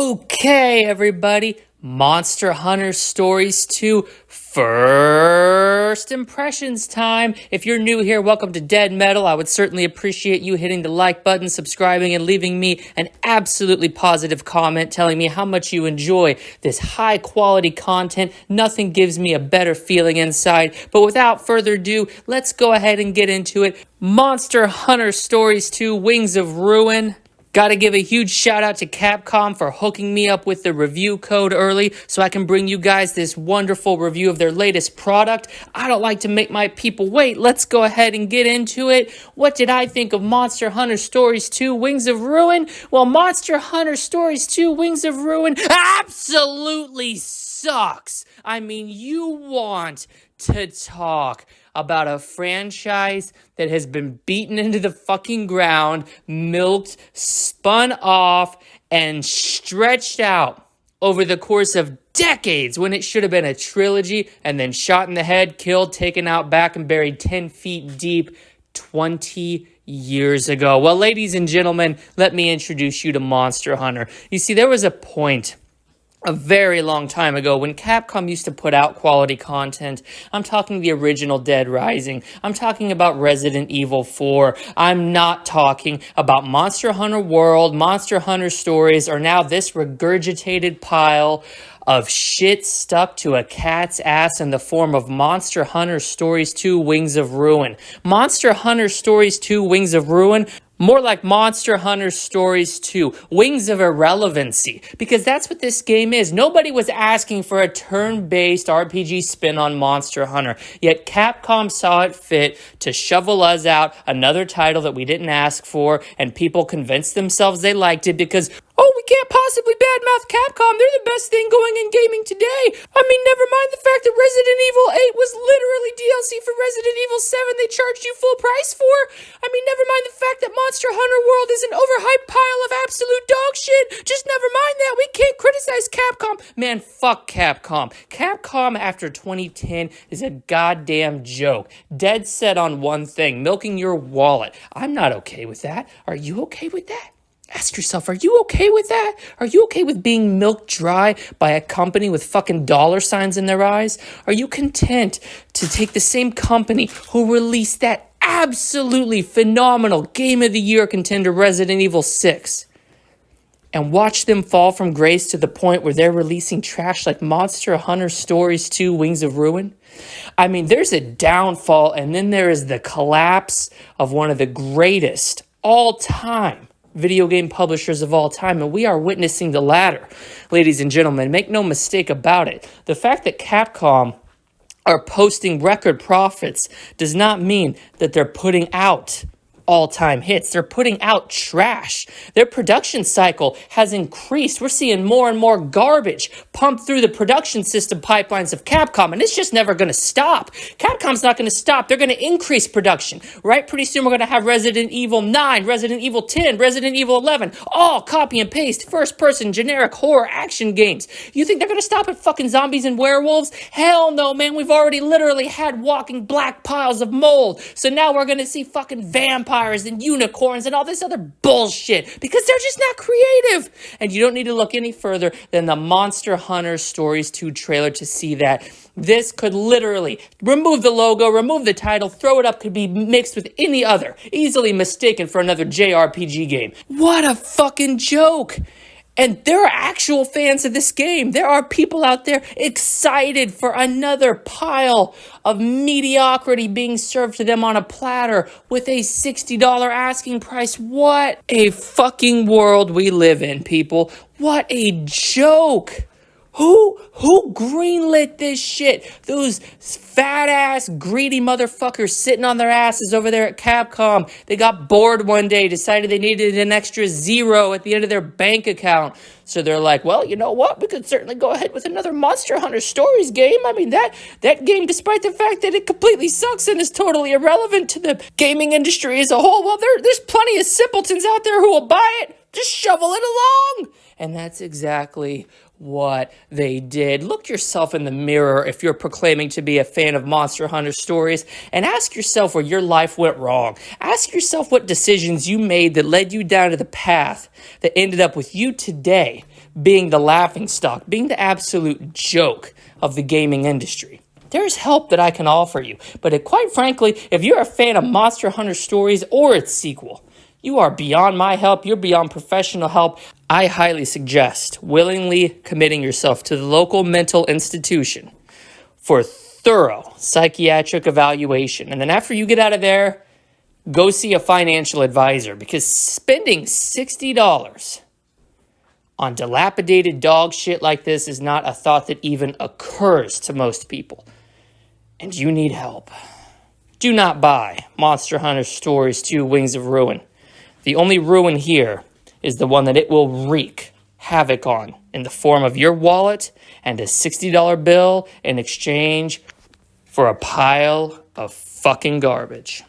Okay, everybody, Monster Hunter Stories 2 first impressions time. If you're new here, welcome to Dead Metal. I would certainly appreciate you hitting the like button, subscribing, and leaving me an absolutely positive comment telling me how much you enjoy this high quality content. Nothing gives me a better feeling inside. But without further ado, let's go ahead and get into it. Monster Hunter Stories 2 Wings of Ruin. Gotta give a huge shout out to Capcom for hooking me up with the review code early so I can bring you guys this wonderful review of their latest product. I don't like to make my people wait. Let's go ahead and get into it. What did I think of Monster Hunter Stories 2 Wings of Ruin? Well, Monster Hunter Stories 2 Wings of Ruin absolutely sucks. I mean, you want to talk about a franchise that has been beaten into the fucking ground, milked, spun off, and stretched out over the course of decades when it should have been a trilogy, and then shot in the head, killed, taken out back, and buried 10 feet deep 20 years ago. Well, ladies and gentlemen, let me introduce you to Monster Hunter. You see, there was a point a very long time ago when Capcom used to put out quality content. I'm talking the original Dead Rising. I'm talking about Resident Evil 4. I'm not talking about Monster Hunter World, Monster Hunter Stories, or now this regurgitated pile of shit stuck to a cat's ass in the form of Monster Hunter Stories 2 Wings of Ruin. Monster Hunter Stories 2 Wings of Ruin, more like Monster Hunter Stories 2, Wings of Irrelevancy, because that's what this game is. Nobody was asking for a turn-based RPG spin on Monster Hunter, yet Capcom saw it fit to shovel us out another title that we didn't ask for, and people convinced themselves they liked it because, oh, we can't possibly badmouth Capcom. They're the best thing going in gaming today. I mean, never mind the fact that Resident Evil 8 was literally DLC for Resident Evil 7 they charged you full price for. I mean, never mind the fact that Monster Hunter World is an overhyped pile of absolute dog shit. Just never mind that. We can't criticize Capcom. Man, fuck Capcom. Capcom after 2010 is a goddamn joke. Dead set on one thing, milking your wallet. I'm not okay with that. Are you okay with that? Ask yourself, are you okay with that? Are you okay with being milked dry by a company with fucking dollar signs in their eyes? Are you content to take the same company who released that absolutely phenomenal Game of the Year contender Resident Evil 6 and watch them fall from grace to the point where they're releasing trash like Monster Hunter Stories 2 Wings of Ruin? I mean, there's a downfall, and then there is the collapse of one of the greatest all-time video game publishers of all time, and we are witnessing the latter. Ladies and gentlemen, make no mistake about it. The fact that Capcom are posting record profits does not mean that they're putting out all-time hits. They're putting out trash. Their production cycle has increased. We're seeing more and more garbage pumped through the production system pipelines of Capcom, and it's just never going to stop. Capcom's not going to stop. They're going to increase production, right? Pretty soon we're going to have Resident Evil 9, Resident Evil 10, Resident Evil 11, all copy and paste, first-person, generic horror action games. You think they're going to stop at fucking zombies and werewolves? Hell no, man. We've already literally had walking black piles of mold, so now we're going to see fucking vampires and unicorns and all this other bullshit because they're just not creative. And you don't need to look any further than the Monster Hunter Stories 2 trailer to see that. This could literally remove the logo, remove the title, throw it up, could be mixed with any other, easily mistaken for another JRPG game. What a fucking joke. And there are actual fans of this game. There are people out there excited for another pile of mediocrity being served to them on a platter with a $60 asking price. What a fucking world we live in, people. What a joke. Who greenlit this shit? Those fat-ass, greedy motherfuckers sitting on their asses over there at Capcom. They got bored one day, decided they needed an extra zero at the end of their bank account. So they're like, well, you know what? We could certainly go ahead with another Monster Hunter Stories game. I mean, that game, despite the fact that it completely sucks and is totally irrelevant to the gaming industry as a whole, well, there's plenty of simpletons out there who will buy it. Just shovel it along. And that's exactly what they did. Look yourself in the mirror if you're proclaiming to be a fan of Monster Hunter stories, and ask yourself where your life went wrong. Ask yourself what decisions you made that led you down to the path that ended up with you today being the laughingstock, being the absolute joke of the gaming industry. There's help that I can offer you, but quite frankly, if you're a fan of Monster Hunter stories or its sequel, you are beyond my help, you're beyond professional help. I highly suggest willingly committing yourself to the local mental institution for thorough psychiatric evaluation. And then after you get out of there, go see a financial advisor, because spending $60 on dilapidated dog shit like this is not a thought that even occurs to most people. And you need help. Do not buy Monster Hunter Stories 2 Wings of Ruin. The only ruin here is the one that it will wreak havoc on in the form of your wallet and a $60 bill in exchange for a pile of fucking garbage.